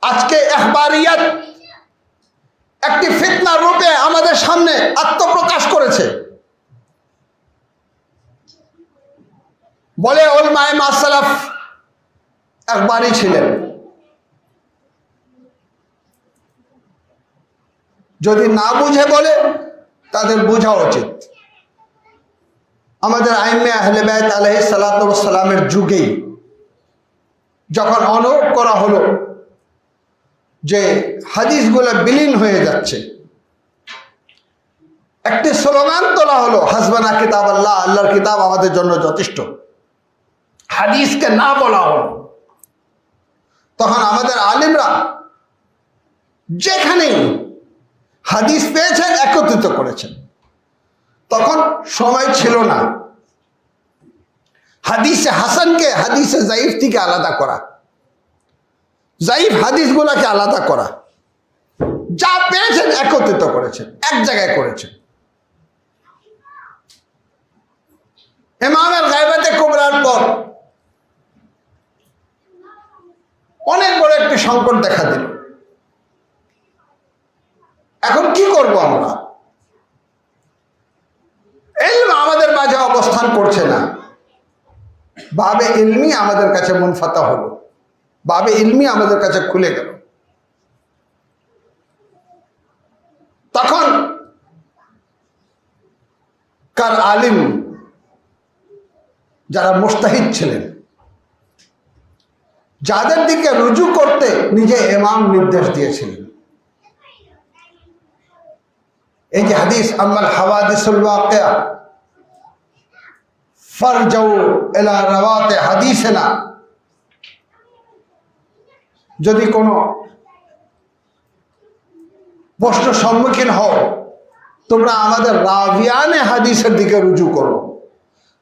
আজকে ইখবারিয়াত একটি ফিতনা রূপে আমাদের সামনে আত্মপ্রকাশ করেছে। বলে উলামায়ে মাসালাফ ইখবারি ছিলেন। যদি না বুঝে বলে তাদের বোঝা উচিত। আমাদের আইম্মে আহলে বাইত আলাইহিস সালাতু ওয়াস সালামের যুগেই যখন অনুভব করা হলো যে হাদিসগুলো বিলীন হয়ে যাচ্ছে, একটি স্লোগান তোলা হলো, হাসবানা কিতাব আল্লাহ, আল্লাহর কিতাব আমাদের জন্য যথেষ্ট, হাদিসকে না বলা হলো। তখন আমাদের আলেমরা যেখানেই হাদিস পেয়েছেন একত্রিত করেছেন। তখন সময় ছিল না হাদিসে হাসানকে হাদিসে জাইফ থেকে আলাদা করা, জাইফ হাদিসগুলোকে আলাদা করা। যা পেয়েছেন একত্রিত করেছেন, এক জায়গায় করেছেন। ইমামের গায়বাতে কুবরার পর অনেক বড় একটি সংকট দেখা দিল। এখন কি করব আমরা? ইলম আমাদের মাঝে অবস্থান করছে না। বাবে ইলমি আমাদের কাছে মুনফাতা হলো, বাবে ইলমি আমাদের কাছে খুলে গেল। তখন কার আলিম যারা মুস্তাহিদ ছিলেন, যাদের দিকে রুজু করতে নিজে ইমাম নির্দেশ দিয়েছিলেন। এই যে হাদিস আম্মাল হাওয়াদিসুল ওয়াকিয়া ফারজাউ ইলা রাওয়াতে হাদিসনা, যদি কোনো প্রশ্ন সম্মুখীন হও তোমরা আমাদের রাবিয়ানে হাদিসের দিকে রুজু করো।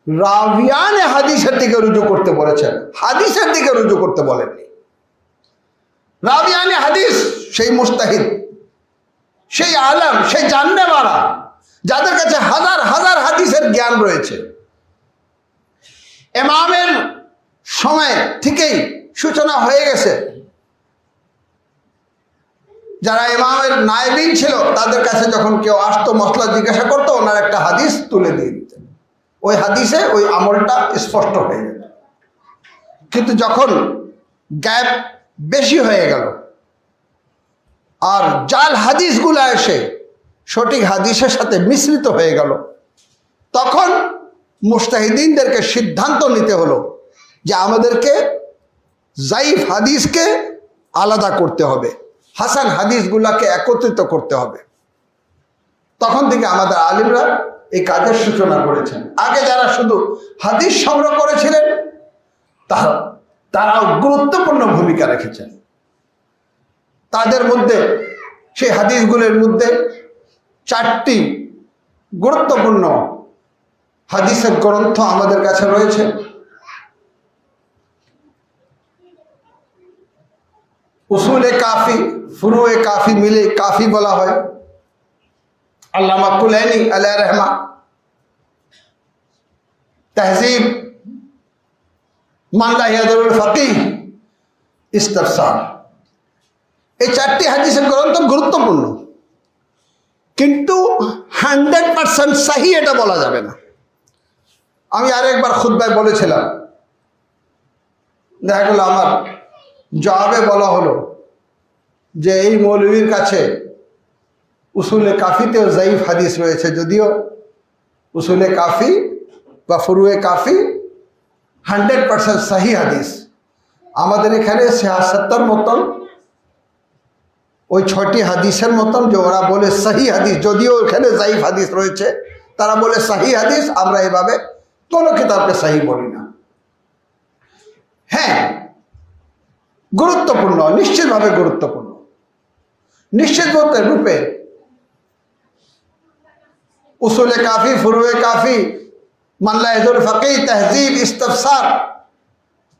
রাবিয়ানে হাদিসের দিকে রুজু করতে বলেছেন, হাদিসের দিকে রুজু করতে বলেননি। রাবিয়ানে হাদিস সেই মুস্তাহিদ, সেই আলেম, সেই জাননেওয়ালা, যাদের কাছে হাজার হাজার হাদিসের জ্ঞান রয়েছে। ইমামের সময় থেকেই সূচনা হয়ে গেছে। যারা ইমামের নায়েবিন ছিল তাদের কাছে যখন কেউ আসতো, মসলা জিজ্ঞাসা করতো, ওনার একটা হাদিস তুলে দিয়ে দিতেন। ওই হাদিসে ওই আমলটা স্পষ্ট হয়ে যেত। কিন্তু যখন গ্যাপ বেশি হয়ে গেল আর জাল হাদিসগুলো এসে সঠিক হাদিসের সাথে মিশ্রিত হয়ে গেল, তখন মুস্তাহিদিনদেরকে সিদ্ধান্ত নিতে হলো যে আমাদেরকে জাইফ হাদিসকে আলাদা করতে হবে, হাসান হাদিসগুলাকে একত্রিত করতে হবে। তখন থেকে আমাদের আলিমরা এই কাজের সূচনা করেছেন। আগে যারা শুধু হাদিস সংগ্রহ করেছিলেন তারাও গুরুত্বপূর্ণ ভূমিকা রেখেছেন। তাদের মধ্যে সেই হাদিসগুলোর মধ্যে 4টি গুরুত্বপূর্ণ হাদিসের গ্রন্থ আমাদের কাছে রয়েছে। উসুলে কাফি, ফুরুয়ে কাফি মিলে কাফি বলা হয়। আল্লামা কুলাইনি আলাইহির রহমা, তাহজিব, মান লা ইয়াদুরুল ফাকিহ, ইস্তিফসার। এই 4টি হাদিসের গ্রন্থ গুরুত্বপূর্ণ, কিন্তু 100% সহি এটা বলা যাবে না। আমি আরেকবার খুতবায় বলেছিলাম, দেখা গেল আমার জবাবে বলা হলো যে এই মৌলবীর কাছে উসুলে কাফিতেও জাইফ হাদিস রয়েছে, যদিও উসুলে কাফি বা ফুরুয়ে কাফি 100% সহি হাদিস। আমাদের এখানে 76 মতন ওই 6টি হাদিসের মতন যে ওরা বলে সহি হাদিস, যদিও এখানে জাইফ হাদিস রয়েছে, তারা বলে সহি হাদিস। আমরা এভাবে কোনো কিতাবকে সহি বলি না। হ্যাঁ, গুরুত্বপূর্ণ, নিশ্চিতভাবে গুরুত্বপূর্ণ। নিশ্চিত রূপে উসুলে কাফি, ফুরুয়ে কাফি, মান লা ইয়াদুরুল ফাকিহ, তাহজিব, ইস্তিফসার,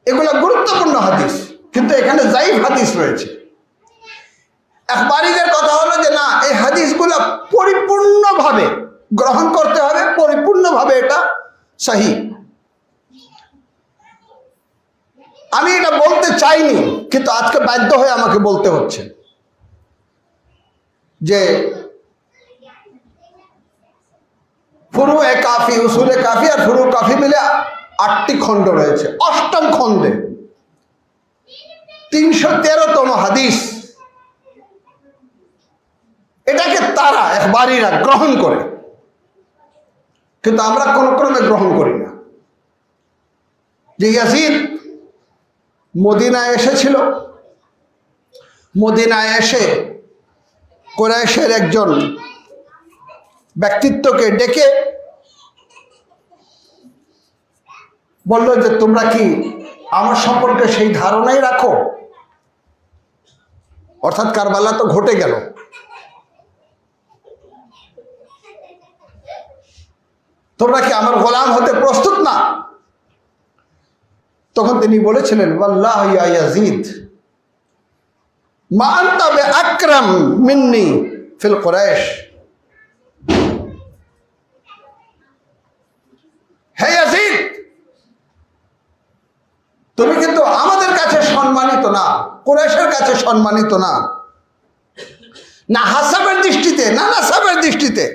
এগুলো গুরুত্বপূর্ণ হাদিস, কিন্তু এখানে জাইফ হাদিস রয়েছে। ইখবারীদের কথা হলো যে না, এই হাদিসগুলো পরিপূর্ণভাবে গ্রহণ করতে হবে, পরিপূর্ণভাবে এটা সহি। আমি এটা বলতে চাইনি, কিন্তু আজকে বাধ্য হয়ে আমাকে বলতে হচ্ছে যে ফুরুয়ে কাফি, উসুলে কাফি আর ফুরু কাফি মিলে 8টি খণ্ড রয়েছে। 8ম খণ্ডে 313তম হাদিস, এটাকে তারা ইখবারিরা গ্রহণ করে, কিন্তু আমরা কোন ক্রমে গ্রহণ করি না। যে ইয়াজিদ মদিনায় এসেছিল, মদিনায় এসে কুরাইশের একজন ব্যক্তিত্বকে ডেকে বলল যে তোমরা কি আমার সম্পর্কে সেই ধারণাই রাখো? অর্থাৎ কারবালা তো ঘটে গেল, তোমরা কি আমার গোলাম হতে প্রস্তুত না? তখন তিনি বলেছিলেন, ওয়াল্লাহি ইয়া ইয়াজিদ মা আনতা বিআকরাম মিন্নি ফিল কুরাইশ। হে ইয়াজিদ, তুমি কিন্তু আমাদের কাছে সম্মানিত না, কুরাইশের কাছে সম্মানিত না, না হাসাবের দৃষ্টিতে, না নাসাবের দৃষ্টিতে,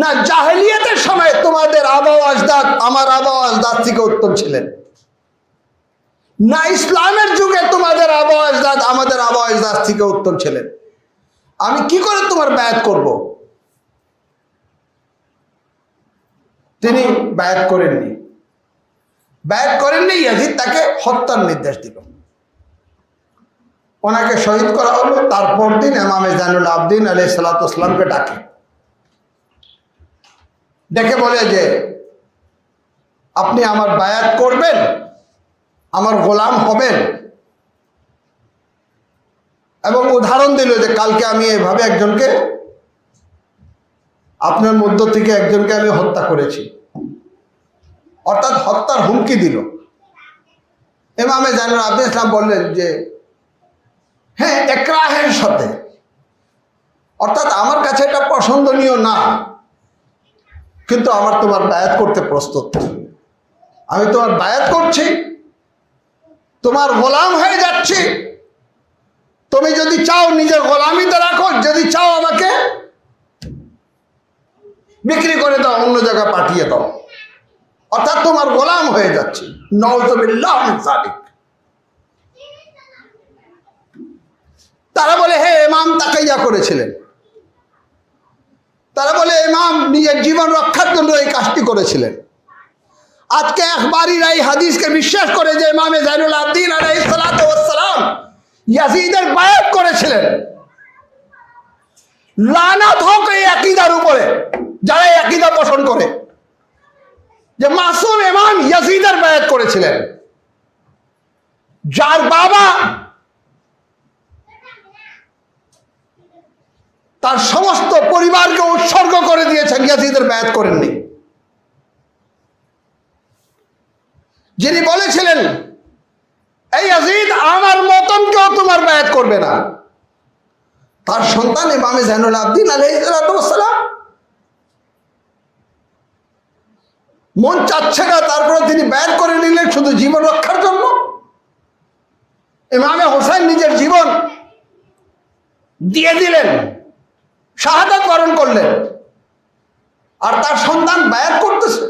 না জাহেলিয়াতের সময় তোমাদের আবা আজদাদ আমার আবা আজদাদ থেকে উত্তম ছিলেন, না ইসলামের যুগে তোমাদের আবা আজদাদ আমাদের আবা আজদাদ থেকে উত্তম ছিলেন। আমি কি করে তোমার বায়াত করব? তিনি বায়াত করেননি। বায়াত করেননি, ইয়াজিদ তাকে হত্যার নির্দেশ দিল। ওনাকে শহীদ করা হলো। তারপর দিন ইমামে জাইনুল আবদিন আলাইহিস সালাতু ওয়াস সালামকে ডাকে, ডেকে বলে যে আপনি আমার বায়াত করবেন, আমার গোলাম হবেন। এবং উদাহরণ দিল যে কালকে আমি এভাবে একজনকে, আপনার মধ্য থেকে একজনকে আমি হত্যা করেছি, অর্থাৎ হত্যার হুমকি দিল। ইমামে জাইনুল আবদিন ইসলাম বললেন যে হ্যাঁ, ইকরাহের সাথে, অর্থাৎ আমার কাছে এটা পছন্দনীয় না, কিন্তু আমার তোমার বায়াত করতে প্রস্তুত। আমি তোমার বায়াত করছি, তোমার গোলাম হয়ে যাচ্ছি। তুমি যদি চাও নিজের গোলামিতে রাখো, যদি চাও আমাকে বিক্রি করে দাও, অন্য জায়গায় পাঠিয়ে দাও, অর্থাৎ তোমার গোলাম হয়ে যাচ্ছি। নাউযুবিল্লাহ মিন যালিক। তারা বলে হে ইমাম তাকাইয়া করেছিলেন, তারা বলে ইমাম নিজের জীবন রক্ষার জন্য এই কাজটি করেছিলেন। আজকে ইখবারিরা এই হাদিসকে বিশ্বাস করে যে ইমামে জাইনুল আবদিন আলাইহিস সালাতু ওয়াস সালাম ইয়াজিদের বায়াত করেছিলেন। লানাত হোক এই আকীদার উপরে, যারা এই আকীদা পোষণ করে যে মাসুম ইমাম ইয়াজিদের বায়াত করেছিলেন, যার বাবা তার সমস্ত পরিবারকে উৎসর্গ করে দিয়েছেন, ইয়াজিদের বায়াত করেননি। যিনি বলেছিলেন এই ইয়াজিদ আমার মতন কেউ তোমার বায়াত করবে না, তার সন্তান ইমামে জাইনুল আবদিন আলাইহিস সালাতু ওয়াস সালাম। মন চাচ্ছে না, তারপরে তিনি বায়াত করে নিলেন শুধু জীবন রক্ষার জন্য। ইমামে হোসেন নিজের জীবন দিয়ে দিলেন, শাহাদাত বরণ করলেন, আর তার সন্তান বায়াত করতেছে।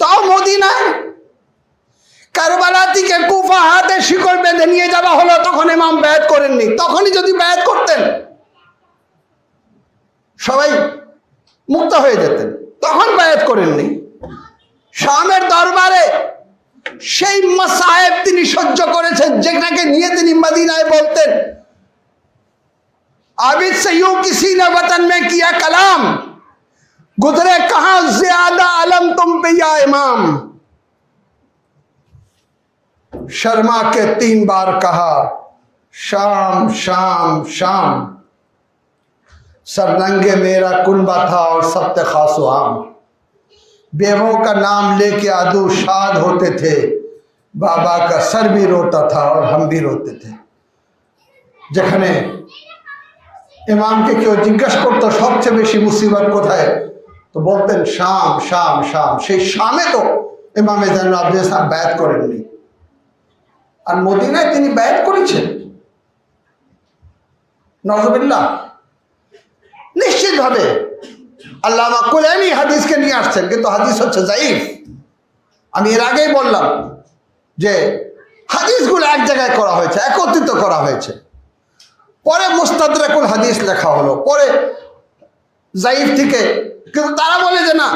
তাও মদিনায় কারবালা থেকে কুফা হাতে শিকড় বেঁধে নিয়ে যাওয়া হলো, তখন ইমাম বায়াত করেননি। তখনই যদি বায়াত করতেন সবাই মুক্ত হয়ে যেতেন, তখন বায়াত করেননি। শামের দরবারে সেই মাসায়েব তিনি সহ্য করেছেন, যেটাকে নিয়ে তিনি মদিনায় বলতেন आबिद से यूं किसी ने वतन में किया कलाम, गुजरे कहां ज्यादा अलम तुम पे या इमाम। शर्मा के 3 बार कहा शाम शाम शाम, सरनंगे मेरा कुनबा था और सब्त खासो आम। बेवों का नाम लेके आदू शाद होते थे, बाबा का सर भी रोता था और हम भी रोते थे। যেখানে ইমামকে কেউ জিজ্ঞাসা করতো সবচেয়ে বেশি মুসিবত কোথায়, তো বলতেন শাম শাম শাম। সেই শামে তো ইমামে জাইনুল আবদিন সাহেব বায়াত করেননি। আর মদিনায় তিনি বায়াত করেছেন। নাউযুবিল্লাহ। নিশ্চিতভাবে আল্লামা কুলাইনি হাদিসকে নিয়ে আসছেন, কিন্তু হাদিস হচ্ছে যায়ীফ। আমি এর আগেই বললাম যে হাদিসগুলো এক জায়গায় করা হয়েছে, একত্রিত করা হয়েছে, পরে মুস্তাদরাকুল হাদিস লেখা হলো, পরে যায়ীফ থেকে। কিন্তু তারা বলে যে না,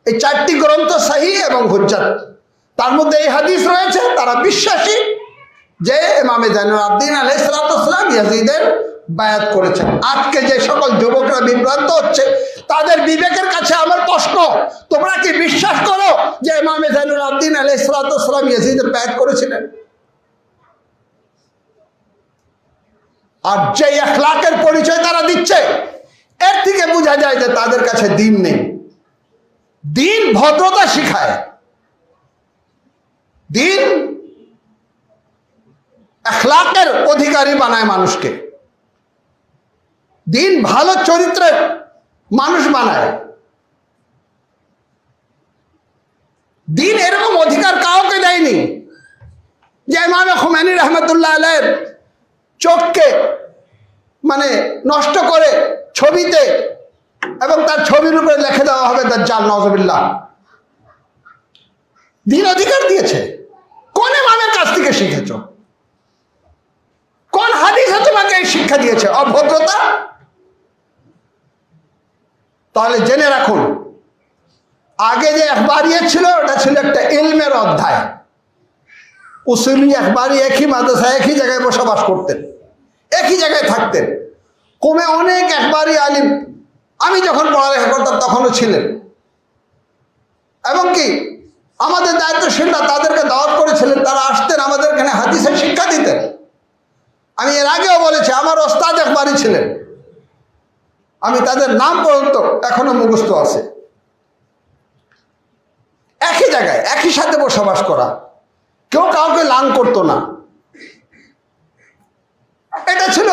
এই 4টি গ্রন্থ সহিহ এবং হুজ্জাত, তার মধ্যে এই হাদিস রয়েছে। তারা বিশ্বাসী যে ইমামে জাইনুল আবদিন আলাইহিস সালাতু ওয়াস সালাম ইয়াজিদের বায়াত করেছেন। আজকে যে সকল যুবকরা বিভ্রান্ত হচ্ছে, তাদের বিবেকের কাছে আমার প্রশ্ন, তোমরা কি বিশ্বাস করো যে ইমামে জাইনুল আবদিন আলাইহিস সালাতু ওয়াস সালাম ইয়াজিদের বায়াত করেছিলেন? আর যে আখলাকের পরিচয় তারা দিচ্ছে, এর থেকে বোঝা যায় যে তাদের কাছে দ্বীন নেই। দ্বীন ভদ্রতা শিখায়, দ্বীন আখলাকের অধিকারী বানায় মানুষকে, দ্বীন ভালো চরিত্রের মানুষ বানায়। দ্বীন এরকম অধিকার কাউকে দেয়নি যে ইমাম খুমেনি রহমতুল্লাহ আলাইহির চোখকে মানে নষ্ট করে ছবিতে এবং তার ছবির উপরে লিখে দেওয়া হবে দাজ্জাল, নাউযুবিল্লাহ। দ্বীন অধিকার দিয়েছে। কোন ইমামের কাছ থেকে শিখেছ? কোন হাদিসে তোমাকে এই শিক্ষা দিয়েছে? অভদ্রতা? তাহলে জেনে রাখুন, আগে যে ইখবারিয়ত ছিল, ওটা ছিল একটা ইলমের অধ্যায়। উসুলি ইখবারি একই মাদ্রাসায় একই জায়গায় বসবাস করতেন, একই জায়গায় থাকতেন। কমে অনেক ইখবারি আলিম আমি যখন পড়ালেখা করতাম তখনও ছিলেন, এবং কি আমাদের দায়িত্বশীলরা তাদেরকে দাওয়াত করেছিলেন, তারা আসতেন আমাদের এখানে হাদিসের শিক্ষা দিতেন। আমি এর আগেও বলেছি, আমার ওস্তাদ ইখবারি ছিলেন, আমি তাদের নাম পর্যন্ত এখনো মুখস্থ আছে। একই জায়গায় একই সাথে বসবাস করা, কেউ কাউকে লাং করতো না। এটা ছিল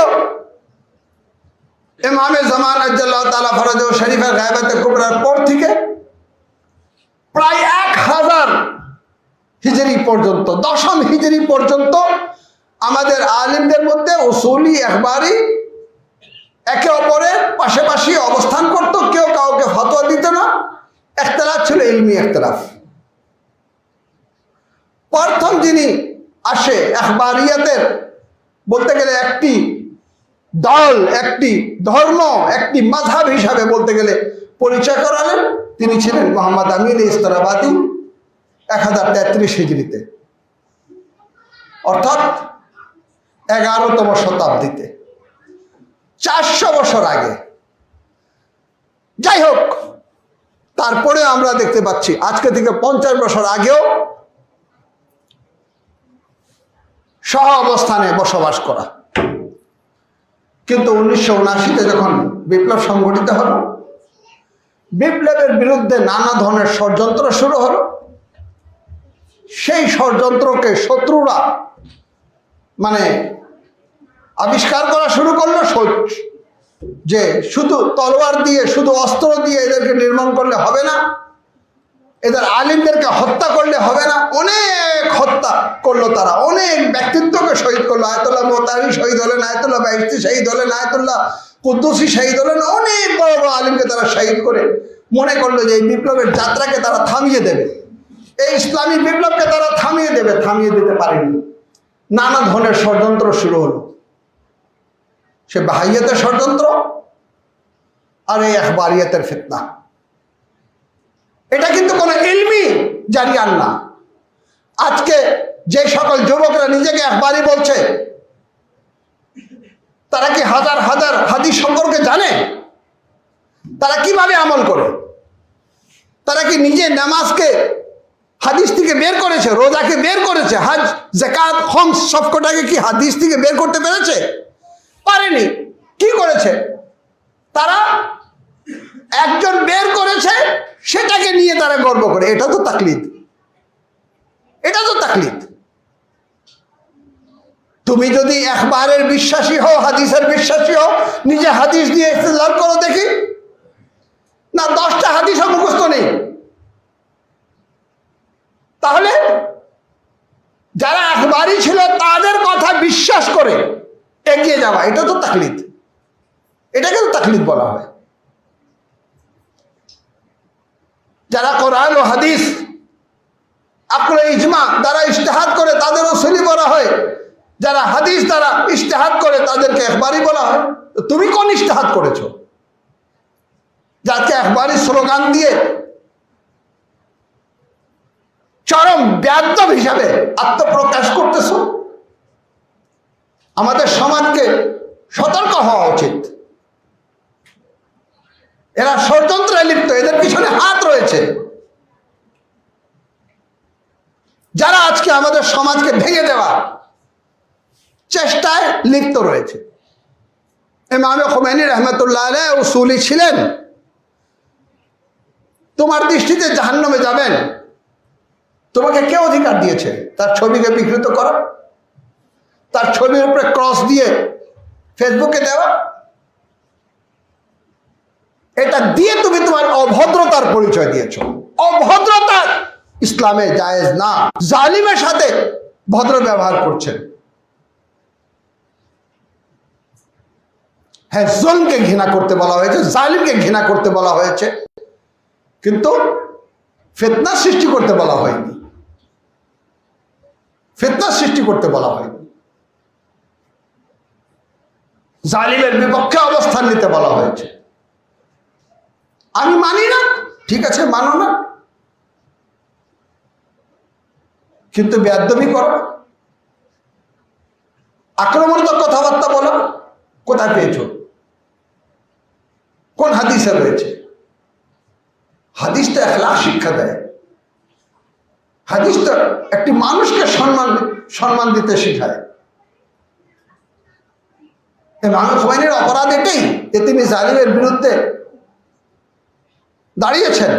ইমামে জামান আজ্জাল্লাহু তাআলা ফরজাহু শরীফের গায়বাতে কুবরার পর থেকে প্রায় 1000 হিজরি পর্যন্ত, 10ম হিজরি পর্যন্ত আমাদের আলিমদের মধ্যে উসুলি ইখবারি একে অপরের পাশাপাশি অবস্থান করত, কেউ কাউকে ফতোয়া দিত না। ইখতিলাফ ছিল ইলমি ইখতিলাফ। প্রথম যিনি আসে ইখবারিয়াতের বলতে গেলে একটি দল, একটি ধর্ম, একটি মাযহাব হিসাবে বলতে গেলে পরিচয় করালেন, তিনি ছিলেন মুহাম্মদ আমিন ইস্তারাবাদী 1033 হিজরিতে, অর্থাৎ 11তম শতাব্দীতে, 400 বছর আগে। যাই হোক, তারপরে আমরা দেখতে পাচ্ছি আজকে থেকে 50 বছর আগেও সহ অবস্থানে বসবাস করা। কিন্তু 1979-তে যখন বিপ্লব সংঘটিত হলো, বিপ্লবের বিরুদ্ধে নানা ধরনের ষড়যন্ত্র শুরু হলো। সেই ষড়যন্ত্রকে শত্রুরা মানে আবিষ্কার করা শুরু করলো যে শুধু তলোয়ার দিয়ে, শুধু অস্ত্র দিয়ে এদেরকে নির্মূল করলে হবে না, এদের আলিমদেরকে হত্যা করলে হবে না। অনেক হত্যা করলো তারা, অনেক ব্যক্তিত্বকে শহীদ করলো। আয়াতুল্লাহ মুতাহারি শহীদ হলেন, আয়াতুল্লাহ বাইস্তি শহীদ হলেন, আয়াতুল্লাহ কুদ্দুসি শহীদ হলেন। অনেক বড় বড় আলিমকে তারা শহীদ করে মনে করলো যে এই বিপ্লবের যাত্রাকে তারা থামিয়ে দেবে, এই ইসলামী বিপ্লবকে তারা থামিয়ে দেবে। থামিয়ে দিতে পারেনি। নানা ধরনের ষড়যন্ত্র শুরু হলো। সে বাহাইয়াতের ষড়যন্ত্র আর এই ইখবারিয়াতের ফিতনা। এটা কিন্তু কোনো ইলমি জারিয়ান না। আজকে যে সকল যুবকরা নিজেকে ইখবারি বলছে, তারা কি হাজার হাজার হাদিস সম্পর্কে জানে? তারা কিভাবে আমল করে? তারা কি নিজে নামাজকে হাদিস থেকে বের করেছে, রোজাকে বের করেছে, হজ যাকাত খমস সবকটাকে কি হাদিস থেকে বের করতে পেরেছে? পারেনি। কি করেছে তারা? একজন বের করেছে, সেটাকে নিয়ে তারা গর্ব করে। এটা তো তাকলিদ, এটা তো তাকলিদ। তুমি যদি ইখবারের বিশ্বাসী হও, হাদিসের বিশ্বাসী হও, নিজে হাদিস দিয়ে ইস্তেদলাল করো দেখি। না 10টা হাদিসও মুখস্থ নেই, তাহলে যারা আখবারি ছিল তাদের কথা বিশ্বাস করে এগিয়ে যাওয়া, এটা তো তাকলিদ, এটাকে তো তাকলিদ বলা হয়। যারা কোরআন ও হাদিস আকলে ইজমা দ্বারা ইজতিহাদ করে তাদের উসুলি বলা হয়, যারা হাদিস দ্বারা ইজতিহাদ করে তাদেরকে ইখবারি বলা হয়। তো তুমি কোন ইজতিহাদ করেছো? যাকে ইখবারি স্লোগান দিয়ে চরম বেয়াদব হিসাবে আত্মপ্রকাশ করতেছ। আমাদের সমাজকে সতর্ক হওয়া উচিত। এরা ষড়যন্ত্রে লিপ্ত, এদের পিছনে হাত রয়েছে, যারা আজকে আমাদের সমাজকে ভেঙে দেওয়া চেষ্টায় লিপ্ত রয়েছে। ইমাম খোমেনি রহমতুল্লাহ আলাইহি উসুলি ছিলেন। তোমার দৃষ্টিতে জাহান্নামে যাবেন, তোমাকে কে অধিকার দিয়েছে তার ছবিকে বিকৃত করা, তার ছবির উপরে ক্রস দিয়ে ফেসবুকে দেওয়া? এটা দিয়ে তুমি তোমার অভদ্রতার পরিচয় দিয়েছো। অভদ্রতা ইসলামে জায়েজ না। জালিমের সাথে ভদ্র ব্যবহার করছেন। হ্যাঁ, জুলমকে ঘৃণা করতে বলা হয়েছে, জালিমকে ঘৃণা করতে বলা হয়েছে, কিন্তু ফিতনা সৃষ্টি করতে বলা হয়নি। ফিতনা সৃষ্টি করতে বলা হয়নি। জালিমের বিপক্ষে অবস্থান নিতে বলা হয়েছে। আমি মানি না, ঠিক আছে, মানো না, কিন্তু বেয়াদবি করো, আক্রমণাত্মক কথাবার্তা বলো, কোথায় পেয়েছো? কোন হাদিসে রয়েছে? হাদিস তো এখলাক শিক্ষা দেয়। হাদিস তো একটি মানুষকে সম্মান দিতে শেখায়। ইমাম খোমেনির অপরাধ এটাই যে তিনি জালিমের বিরুদ্ধে দাঁড়িয়েছেন।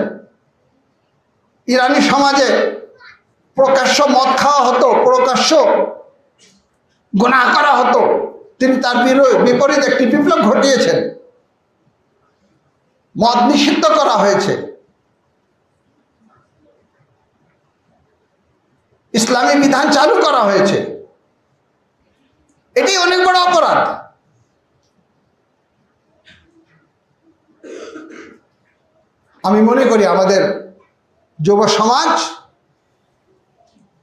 ইরানি সমাজে প্রকাশ্য মদ খাওয়া হতো, প্রকাশ্য গুনাহ করা হতো, তিনি তার বিপরীত একটি বিপ্লব ঘটিয়েছেন। মদ নিষিদ্ধ করা হয়েছে, ইসলামী বিধান চালু করা হয়েছে। এটি অনেক বড় অপরাধ। আমি মনে করি আমাদের যুব সমাজ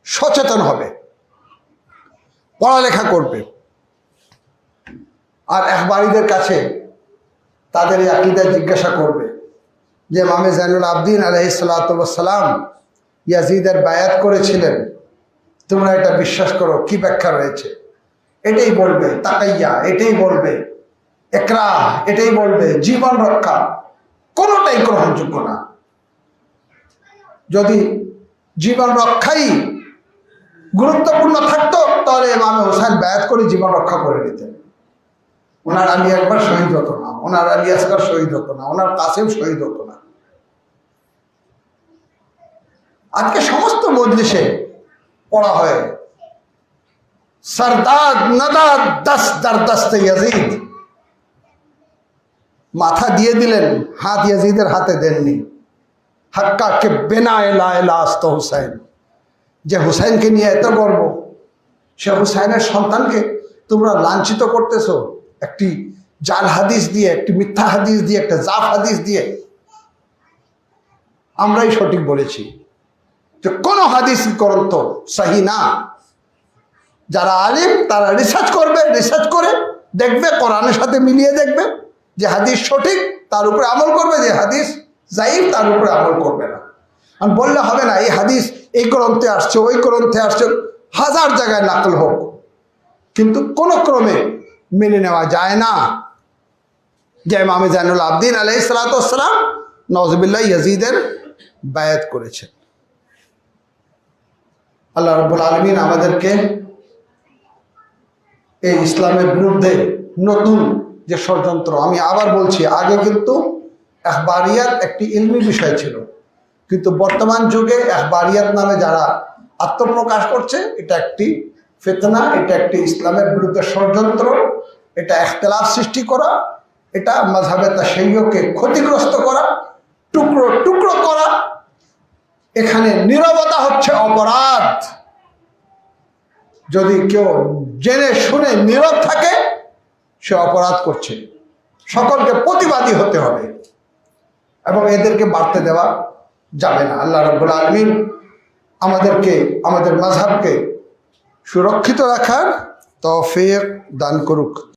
সচেতন হবে, পড়ালেখা করবে, আর ইখবারীদের কাছে তাদের এই আকীদা জিজ্ঞাসা করবে যে ইমাম যায়নুল আবদিন আলাইহিস সালাতু ওয়াস সালাম ইয়াজিদের বায়াত করেছিলেন, তোমরা এটা বিশ্বাস করো, কি ব্যাখ্যা রয়েছে? এটাই বলবে তাকাইয়া, এটাই বলবে ইকরাহ, এটাই বলবে জীবন রক্ষা। কোনোটাই গ্রহণযোগ্য না। যদি জীবন রক্ষাই গুরুত্বপূর্ণ থাকতো তাহলে ইমাম হোসেন বায়াত করে জীবন রক্ষা করে নিতেন। ওনার আলী আকবর শহীদ হতো না, ওনার আলী আসগর শহীদ হতো না, ওনার কাসেম শহীদ হতো না। আজকে সমস্ত মজলিসে পড়া হয় সরদাদ নদাদ দস দরদস্তে ইয়াজিদ। মাথা দিয়ে দিলেন, হাত ইয়াজিদের হাতে দেননি। হাক্কা কে বেনা লা ইলাহা আস্ত হুসাইন, যে হুসাইনকে নিয়ে এত গর্ব, সে হুসাইনের সন্তানকে তোমরা লাঞ্ছিত করতেছো একটি জাল হাদিস দিয়ে, একটি মিথ্যা হাদিস দিয়ে, একটা জাফ হাদিস দিয়ে। আমরাই সঠিক বলেছি যে কোনো হাদিস গ্রন্থ সহি না। যারা আলিম তারা রিসার্চ করবে, রিসার্চ করে দেখবে, কোরআনের সাথে মিলিয়ে দেখবে যে হাদিস সঠিক, তার উপরে আমল করবে, যে হাদিস যাইফ তার উপরে আমল করবে না। আর বললে হবে না এই হাদিস এই গ্রন্থে আসছে, ওই গ্রন্থে আসছে, হাজার জায়গায় নাকল হোক, কিন্তু কোন ক্রমে মেনে নেওয়া যায় না যে ইমাম যায়নুল আবদিন আলাইহিস সালাতু ওয়াস সালাম নওয়াজুবিল্লাহ ইয়াজিদের বায়াত করেছেন। আল্লাহ রাব্বুল আলামিন আমাদেরকে এই ইসলামের বিরুদ্ধে নতুন যে ষড়যন্ত্র, আমি আবার বলছি, আগে কিন্তু ইখবারিয়াত একটি ইলমি বিষয় ছিল, কিন্তু বর্তমান যুগে ইখবারিয়াত নামে যারা আত্মপ্রকাশ করছে, এটা একটি ফিতনা, এটা একটি ইসলামের বিরুদ্ধে ষড়যন্ত্র, এটা ইখতিলাফ সৃষ্টি করা, এটা মাযহাবে তাশাইয়ুকে ক্ষতিগ্রস্ত করা, টুকরো টুকরো করা। এখানে নীরবতা হচ্ছে অপরাধ। যদি কেউ জেনে শুনে নীরব থাকে সে অপরাধ করছে। সকলকে প্রতিবাদী হতে হবে এবং এদেরকে বাড়তে দেওয়া যাবে না। আল্লাহ রাব্বুল আলামিন আমাদেরকে আমাদের মাযহাবকে সুরক্ষিত রাখার তৌফিক দান করুক।